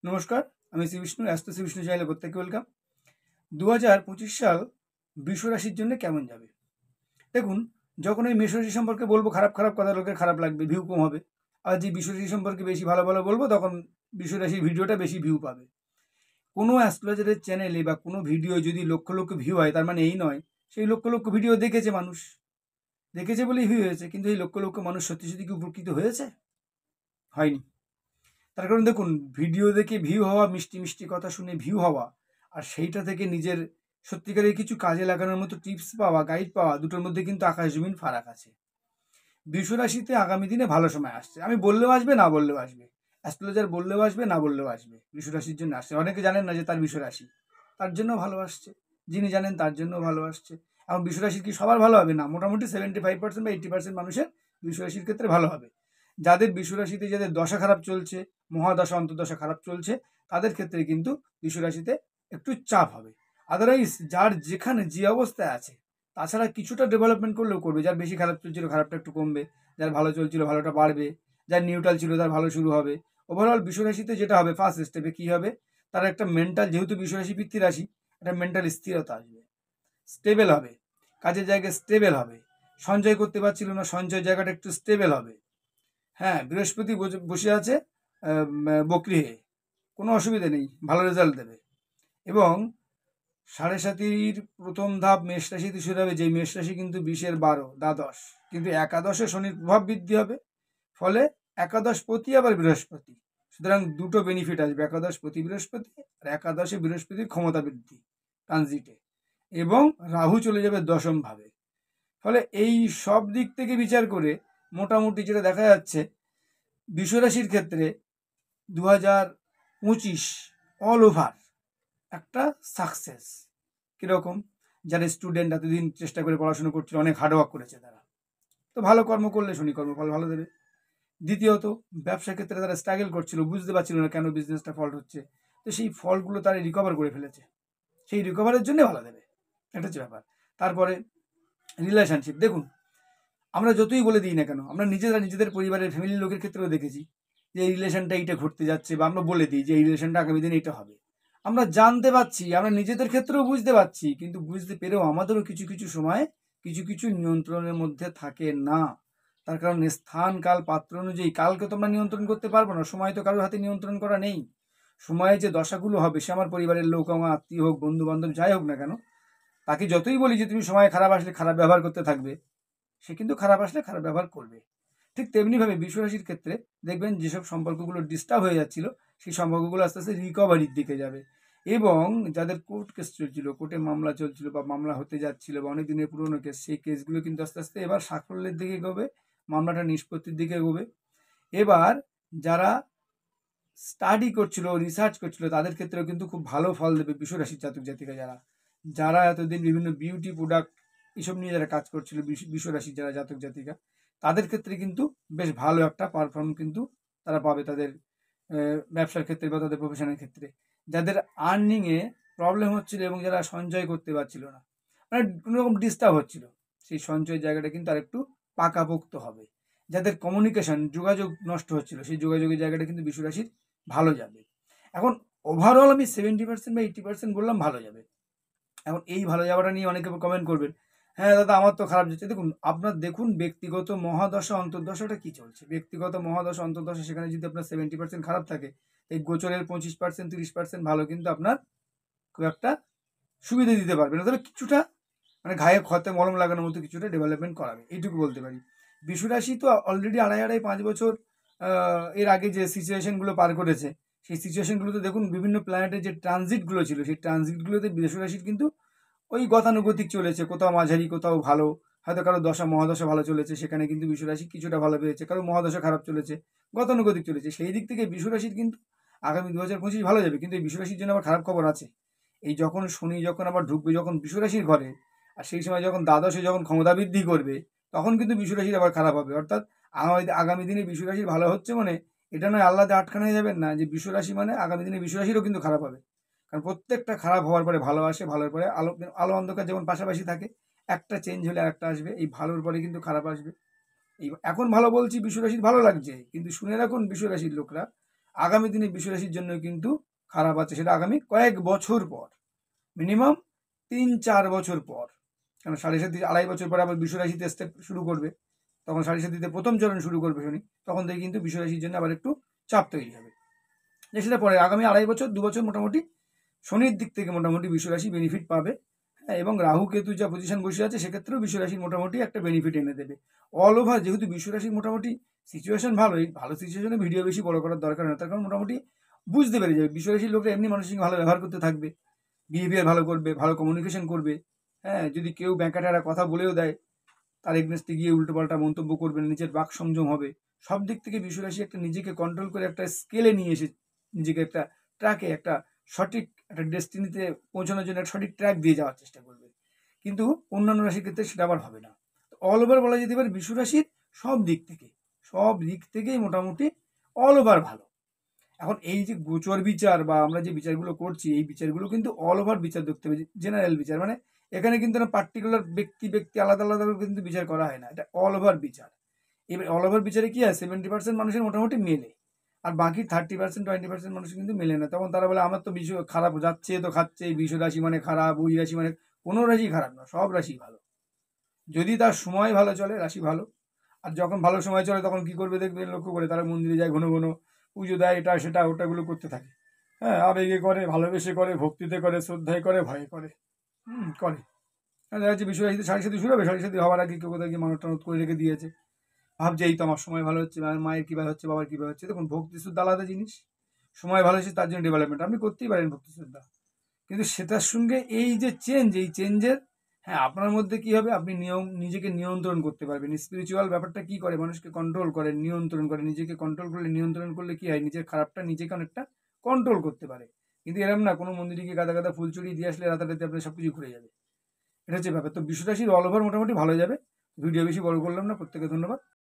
নমস্কার, আমি শ্রী বিষ্ণু, অ্যাস্ট্রো শ্রী বিষ্ণু চ্যানেলে প্রত্যেককে ওয়েলকাম। 2025 সাল বৃষ রাশির জন্য কেমন যাবে? দেখুন, যখন এই মেষ রাশি সম্পর্কে বলবো খারাপ খারাপ কথা লোকের খারাপ লাগবে, ভিউ কম হবে। আর যে বৃষ রাশি সম্পর্কে বেশি ভালো ভালো বলবো তখন বৃষ রাশির ভিডিওটা বেশি ভিউ পাবে। কোনো অ্যাস্ট্রোলজারের চ্যানেলে বা কোনো ভিডিও যদি লক্ষ লক্ষ ভিউ হয় তার মানে এই নয় সেই লক্ষ লক্ষ ভিডিও দেখেছে মানুষ, দেখেছে বলেই ভিউ হয়েছে। কিন্তু এই লক্ষ লক্ষ মানুষ সত্যি সত্যি কি উপকৃত হয়েছে? হয়নি। তার কারণ দেখুন, ভিডিও দেখে ভিউ হওয়া, মিষ্টি মিষ্টি কথা শুনে ভিউ হওয়া, আর সেইটা থেকে নিজের সত্যিকারের কিছু কাজে লাগানোর মতো টিপস পাওয়া, গাইড পাওয়া, দুটোর মধ্যে কিন্তু আকাশ জমিন ফারাক আছে। বৃষ রাশিতে আগামী দিনে ভালো সময় আসছে। আমি বললেও আসবে, না বললেও আসবে। অ্যাস্ট্রোলজার বললেও আসবে, না বললেও আসবে। বৃষ রাশির জন্য আসছে। অনেকে জানেন না যে তার বৃষ রাশি, তার জন্য ভালো আসছে। যিনি জানেন তার জন্য ভালো আসছে। এবং বৃষ রাশির কি সবার ভালো হবে? না, মোটামুটি 75% বা 80% মানুষের বৃষ রাশির ক্ষেত্রে ভালো হবে। যাদের বৃষ রাশিতে যাদের দশা খারাপ চলছে, মহাদশা অন্তর্দশা খারাপ চলছে, তাদের ক্ষেত্রে কিন্তু বৃষ রাশিতে একটু চাপ হবে। আদারওয়াইজ যার যেখানে যে অবস্থায় আছে, তাছাড়া কিছুটা ডেভেলপমেন্ট করলেও করবে। যার বেশি খারাপ চলছিল খারাপটা একটু কমবে, যার ভালো চলছিল ভালোটা বাড়বে, যার নিউট্রাল ছিল তার ভালো শুরু হবে। ওভারঅল বৃষ রাশিতে যেটা হবে, ফার্স্ট স্টেপে কী হবে, তার একটা মেন্টাল, যেহেতু বৃষ রাশি বৃত্তি রাশি, একটা মেন্টাল স্থিরতা আসবে, স্টেবল হবে, কাজের জায়গায় স্টেবল হবে। সঞ্চয় করতে পারছিল না, সঞ্চয় জায়গাটা একটু স্টেবল হবে। হ্যাঁ, বৃহস্পতি বসে আছে বকরি হয়ে, কোনো অসুবিধা নেই, ভালো রেজাল্ট দেবে। এবং সাড়ে সাতির প্রথম ধাপ মেষ রাশিতে শুরু হবে, যে মেষ রাশি কিন্তু 20-12 দ্বাদশ, কিন্তু একাদশে শনির প্রভাব বৃদ্ধি হবে। ফলে একাদশ পতি আবার বৃহস্পতি, সুতরাং দুটো বেনিফিট আসবে, একাদশ পতি বৃহস্পতি আর একাদশে বৃহস্পতির ক্ষমতা বৃদ্ধি ট্রানজিটে। এবং রাহু চলে যাবে দশম ভাবে। ফলে এই সব দিক থেকে বিচার করে মোটামুটি যেটা দেখা যাচ্ছে, বৃষ রাশির ক্ষেত্রে 2025 অল ওভার একটা সাকসেস। কীরকম? যারা স্টুডেন্ট এতদিন চেষ্টা করে পড়াশুনো করছিল, অনেক হার্ডওয়ার্ক করেছে তারা, তো ভালো কর্ম করলে শনি কর্মফল ভালো দেবে। দ্বিতীয়ত, ব্যবসা ক্ষেত্রে তারা স্ট্রাগল করছিল, বুঝতে পারছিল না কেন বিজনেসটা ফল্ট হচ্ছে, তো সেই ফলগুলো তারা রিকভার করে ফেলেছে, সেই রিকভারের জন্য ভালো দেবে, এটা হচ্ছে ব্যাপার। তারপরে রিলেশনশিপ, দেখুন আমরা যতই বলে দিই না কেন, আমরা নিজেদের পরিবারের ফ্যামিলির লোকের ক্ষেত্রেও দেখেছি যে এই রিলেশনটা এইটা ঘটতে যাচ্ছে, বা আমরা বলে দিই যে এই রিলেশনটা আগামী দিনে এটা হবে। আমরা জানতে পারছি, আমরা নিজেদের ক্ষেত্রেও বুঝতে পারছি, কিন্তু বুঝতে পেরেও আমাদেরও কিছু কিছু সময় কিছু কিছু নিয়ন্ত্রণের মধ্যে থাকে না। তার কারণ স্থান কাল পাত্র অনুযায়ী, কালকে তোমরা নিয়ন্ত্রণ করতে পারবো না, সময় তো কারোর হাতে নিয়ন্ত্রণ করা নেই। সময়ে যে দশাগুলো হবে, সে আমার পরিবারের লোক, আমার আত্মীয় হোক, বন্ধু বান্ধব যাই হোক না কেন, তাকে যতই বলি যে তুমি সময় খারাপ আসলে খারাপ ব্যবহার করতে থাকবে, সে কিন্তু খারাপ আসলে খারাপ ব্যবহার করবে। ঠিক তেমনিভাবে বৃষ রাশির ক্ষেত্রে দেখবেন যেসব সম্পর্কগুলো ডিস্টার্ব হয়ে যাচ্ছিল, সেই সম্পর্কগুলো আস্তে আস্তে রিকভারির দিকে যাবে। এবং যাদের কোর্ট কেস চলছিল, কোর্টে মামলা চলছিল বা মামলা হতে যাচ্ছিল, বা অনেক দিনের পুরনো কেস, সেই কেসগুলো কিন্তু আস্তে আস্তে এবার সাফল্যের দিকে এগোবে, মামলাটা নিষ্পত্তির দিকে এগোবে। এবার যারা স্টাডি করছিল, রিসার্চ করছিল, তাদের ক্ষেত্রেও কিন্তু খুব ভালো ফল দেবে বৃষ রাশির জাতক জাতিকা। যারা এতদিন বিভিন্ন বিউটি প্রোডাক্ট এসব নিয়ে যারা কাজ করছিল, বৃষ রাশির যারা জাতক জাতিকা, তাদের ক্ষেত্রে কিন্তু বেশ ভালো একটা পারফর্ম কিন্তু তারা পাবে তাদের ব্যবসার ক্ষেত্রে বা তাদের প্রফেশনের ক্ষেত্রে। যাদের আর্নিংয়ে প্রবলেম হচ্ছিল এবং যারা সঞ্চয় করতে পারছিল না, মানে কোনো রকম ডিস্টার্ব হচ্ছিল, সেই সঞ্চয়ের জায়গাটা কিন্তু আরেকটু পাকাপোক্ত হবে। যাদের কমিউনিকেশন, যোগাযোগ নষ্ট হচ্ছিল, সেই যোগাযোগের জায়গাটা কিন্তু বৃষ রাশির ভালো যাবে। এখন ওভারঅল আমি 70% বা 80% বললাম ভালো যাবে। এখন এই ভালো যাওয়াটা নিয়ে অনেকে কমেন্ট করবেন, হ্যাঁ দাদা আমার তো খারাপ যাচ্ছে। দেখুন, আপনার দেখুন ব্যক্তিগত মহাদশা অন্তর্দশাটা কী চলছে। ব্যক্তিগত মহাদশা অন্তর্দশা, সেখানে যদি আপনার 70% খারাপ থাকে, এই গোচরের 25% 30% ভালো কিন্তু আপনার খুব একটা সুবিধা দিতে পারবে না, তবে কিছুটা মানে ঘায়ে ক্ষতে মলম লাগানোর মতো কিছুটা ডেভেলপমেন্ট করাবে, এইটুকু বলতে পারি। বৃষ রাশি তো অলরেডি 2.5 বছর এর আগে যে সিচুয়েশনগুলো পার করেছে, সেই সিচুয়েশনগুলোতে দেখুন বিভিন্ন প্ল্যানেটের যে ট্রানজিটগুলো ছিল, সেই ট্রানজিটগুলোতে বৃষ রাশির কিন্তু ওই গতানুগতিক চলেছে, কোথাও মাঝারি, কোথাও ভালো। হয়তো কারো দশা মহাদশা ভালো চলেছে, সেখানে কিন্তু বৃষ রাশি কিছুটা ভালো পেয়েছে, কারো মহাদশা খারাপ চলেছে, গতানুগতিক চলেছে। সেই দিক থেকে বৃষ রাশির কিন্তু আগামী 2025 ভালো যাবে। কিন্তু এই বৃষ রাশির জন্য আবার খারাপ খবর আছে। এই যখন শনি যখন আবার ঢুকবে যখন বৃষ রাশির ঘরে, আর সেই সময় যখন দ্বাদশে যখন ক্ষমতা বৃদ্ধি করবে, তখন কিন্তু বৃষ রাশির আবার খারাপ হবে। অর্থাৎ আগামী দিনে বৃষ রাশির ভালো হচ্ছে মানে এটা নয় আল্লাহতে আটকানো যাবেন না যে বৃষ রাশি মানে আগামী দিনে বৃষ রাশিরও কিন্তু খারাপ হবে। কারণ প্রত্যেকটা খারাপ হওয়ার পরে ভালো আসে, ভালোর পরে আলো, আলো অন্ধকার যেমন পাশাপাশি থাকে, একটা চেঞ্জ হলে একটা আসবে, এই ভালোর পরে কিন্তু খারাপ আসবে। এই এখন ভালো বলছি, বৃষ রাশির ভালো লাগছে, কিন্তু শুনে রাখুন বৃষ রাশির লোকরা, আগামী দিনে বিশ্বরাশির জন্য কিন্তু খারাপ আছে, সেটা আগামী কয়েক বছর পর, মিনিমাম 3-4 বছর পর। কারণ সাড়ে সাথী 2.5 বছর পরে আবার বিশ্বরাশিতে স্টেপ শুরু করবে, তখন সাড়ে সাথীতে প্রথম চরণ শুরু করবে শনি, তখন থেকে কিন্তু বিশ্বরাশির জন্য আবার একটু চাপ তৈরি হবে। সেটা পরে আগামী 2.5 বছর 2 বছর মোটামুটি শনির দিক থেকে মোটামুটি বিশ্বরাশি বেনিফিট পাবে। হ্যাঁ, এবং রাহু কেতু যা পজিশন বসে আছে সেক্ষেত্রেও বিশ্বরাশির মোটামুটি একটা বেনিফিট এনে দেবে। অল ওভার যেহেতু বিশ্বরাশির মোটামুটি সিচুয়েশন ভালো, এই ভালো সিচুয়েশনে ভিডিও বেশি বড় করার দরকার নেই, তার কারণ মোটামুটি বুঝতে পেরে যাবে বিশ্বরাশির লোকরা এমনি মানুষের সঙ্গে ভালো ব্যবহার করতে থাকবে, বিহেভিয়ার ভালো করবে, ভালো কমিউনিকেশন করবে। হ্যাঁ, যদি কেউ ব্যাঁকাটারা কথা বলেও দেয় তার এগনেস্টে গিয়ে উল্টোপাল্টা মন্তব্য করবে, নিজের বাক সংযম হবে। সব দিক থেকে বিশ্বরাশি একটা নিজেকে কন্ট্রোল করে একটা স্কেলে নিয়ে এসে নিজেকে একটা ট্র্যাকে, একটা সঠিক একটা ডেস্টিনিতে পৌঁছানোর জন্য একটা সঠিক ট্র্যাক দিয়ে যাওয়ার চেষ্টা করবে। কিন্তু অন্যান্য রাশির ক্ষেত্রে সেটা আবার হবে না। অল ওভার বলা যেতে পারে বিশ্বরাশির সব দিক থেকেই মোটামুটি অল ওভার ভালো। এখন এই যে গোচর বিচার বা আমরা যে বিচারগুলো করছি, এই বিচারগুলো কিন্তু অল ওভার বিচার দেখতে হবে, জেনারেল বিচার, মানে এখানে কিন্তু না পার্টিকুলার ব্যক্তি আলাদা আলাদা করে কিন্তু বিচার করা হয় না, এটা অল ওভার বিচার। এবার অল ওভার বিচারে কি হয়, 70% মানুষের মোটামুটি মেলে, আর বাকি 30%-20% মানুষের কিন্তু মেলে না। তখন তারা বলে আমার তো বিষয় খারাপ যাচ্ছে, তো খাচ্ছে, এই বিষ রাশি মানে খারাপ, ওই রাশি মানে, কোনো রাশি খারাপ না, সব রাশি ভালো যদি তার সময় ভালো চলে, রাশি ভালো। আর যখন ভালো সময় চলে তখন কি করবে দেখবে, লক্ষ্য করে তারা মন্দিরে যায়, ঘন ঘন পুজো দেয়, এটা সেটা ওটাগুলো করতে থাকে। হ্যাঁ, আবেগে করে, ভালোবেসে করে, ভক্তিতে করে, শ্রদ্ধায় করে, ভয়ে করে, করে। দেখা যাচ্ছে বিশ্বরাশিতে সাড়ে সাথী শুরু হবে, সাড়ে সাথী হওয়ার আগে কেউ কোথাও গিয়ে মানত টানত করে রেখে দিয়েছে, ভাবছে এই তো আমার সময় ভালো হচ্ছে, মায়ের কীভাবে হচ্ছে, বাবার কীভাবে হচ্ছে। দেখুন, ভক্তি শ্রদ্ধা আলাদা জিনিস, সময় ভালো হচ্ছে তার জন্য ডেভেলপমেন্ট আপনি করতেই পারেন ভক্তি শ্রদ্ধা, কিন্তু সেটার সঙ্গে এই যে চেঞ্জ, এই চেঞ্জের, হ্যাঁ, আপনার মধ্যে কি হবে, আপনি নিজেকে নিয়ন্ত্রণ করতে পারবেন। স্পিরিচুয়াল ব্যাপারটা কি করে, মানুষকে কন্ট্রোল করে, নিয়ন্ত্রণ করে। নিজেকে কন্ট্রোল করলে, নিয়ন্ত্রণ করলে কি হয়, নিজের খারাপটা নিজেকে অনেকটা কন্ট্রোল করতে পারে। কিন্তু এরকম না কোনো মন্দিরে গিয়ে গাদা গাদা ফুল চড়িয়ে দিয়ে আসলে রাতারাতি আপনার সব কিছু ঘুরে যাবে, এটা হচ্ছে ব্যাপার। তো বিশ্বরাশির অল ওভার মোটামুটি ভালো যাবে। ভিডিও বেশি বড় করলাম না, প্রত্যেকে ধন্যবাদ।